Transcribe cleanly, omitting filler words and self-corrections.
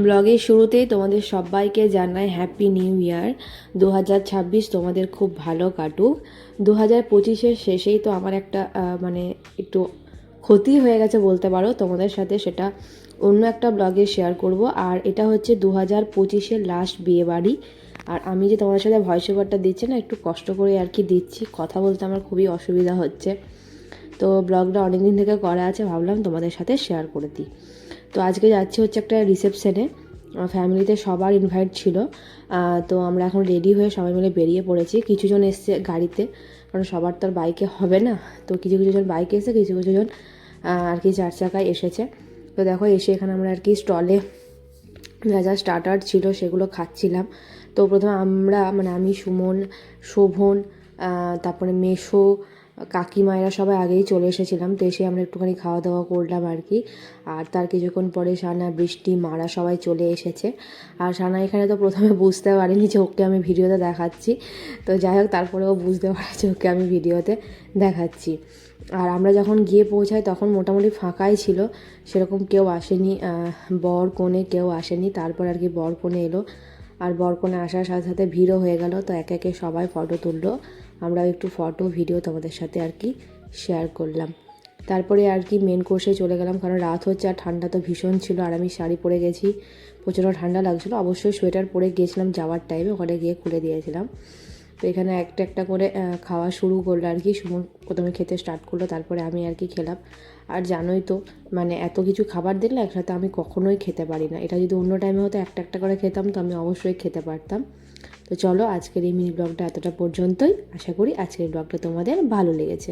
ব্লগের শুরুতেই তোমাদের সবাইকে জানাই হ্যাপি নিউ ইয়ার। 2026 তোমাদের খুব ভালো কাটুক। 2025-এর শেষেই তো আমার একটা মানে একটু ক্ষতি হয়ে গেছে বলতে পারো, তোমাদের সাথে সেটা অন্য একটা ব্লগে শেয়ার করব। আর এটা হচ্ছে 2025-এর লাস্ট বিয়ে বাড়ি। আর আমি যে তোমাদের সাথে ভয়েস ওভারটা দিচ্ছি না, একটু কষ্ট করে আর কি দিচ্ছি, কথা বলতে আমার খুবই অসুবিধা হচ্ছে। তো ব্লগটা অনেক দিন থেকে করা আছে, ভাবলাম তোমাদের সাথে শেয়ার করে দিই। তো আজকে যাচ্ছি হচ্ছে একটা রিসেপশনে, ফ্যামিলিতে সবার ইনভাইট ছিল। তো আমরা এখন রেডি হয়ে সবাই মিলে বেরিয়ে পড়েছি। কিছুজন এসছে গাড়িতে, কারণ সবার তো আর বাইকে হবে না। তো কিছু কিছু জন বাইকে এসে, কিছু কিছু জন আর কি 4 চাকায় এসেছে। তো দেখো এসে এখানে আমরা আর কি স্টলে যা যা স্টার্টার ছিল সেগুলো খাচ্ছিলাম। তো প্রথমে আমরা মানে আমি, সুমন, শোভন, তারপরে মেশো, কাকিমা এরা সবাই আগেই চলে এসেছিলাম। তো এসে আমরা একটুখানি খাওয়া দাওয়া করলাম আর কি। আর তার কিছুক্ষণ পরে সানা, বৃষ্টি, মারা সবাই চলে এসেছে। আর সানা এখানে তো প্রথমে বুঝতে পারিনি যে ওকে আমি ভিডিওতে দেখাচ্ছি। তো যাই হোক, তারপরেও বুঝতে পারছে ওকে আমি ভিডিওতে দেখাচ্ছি। আর আমরা যখন গিয়ে পৌঁছাই তখন মোটামুটি ফাঁকাই ছিল, সেরকম কেউ আসেনি, বর কনে কেউ আসেনি। তারপর আর কি বর কনে এলো, আর বর কনে আসার সাথে সাথে ভিড়ও হয়ে গেল। তো একে একে সবাই ফটো তুললো, আমরাও একটু ফটো ভিডিও তোমাদের সাথে আর কি শেয়ার করলাম। তারপরে আর কি মেন কোর্সে চলে গেলাম, কারণ রাত হচ্ছে আর ঠান্ডা তো ভীষণ ছিল। আর আমি শাড়ি পরে গেছি, প্রচণ্ড ঠান্ডা লাগছিলো। অবশ্যই সোয়েটার পরে গিয়েছিলাম যাওয়ার টাইমে, ওখানে গিয়ে খুলে দিয়েছিলাম। তো এখানে একটা একটা করে খাওয়া শুরু করলো আর কি। সুমন প্রথমে খেতে স্টার্ট করলো, তারপরে আমি আর কি খেলাম। আর জানোই তো মানে এত কিছু খাবার দিলে একসাথে আমি কখনোই খেতে পারি না। এটা যদি অন্য টাইমে হতো একটা একটা করে খেতাম, তো আমি অবশ্যই খেতে পারতাম। তো চলো আজকের এই মিনি ব্লগটা এতটা পর্যন্তই। আশা করি আজকের ব্লগটা তোমাদের ভালো লেগেছে।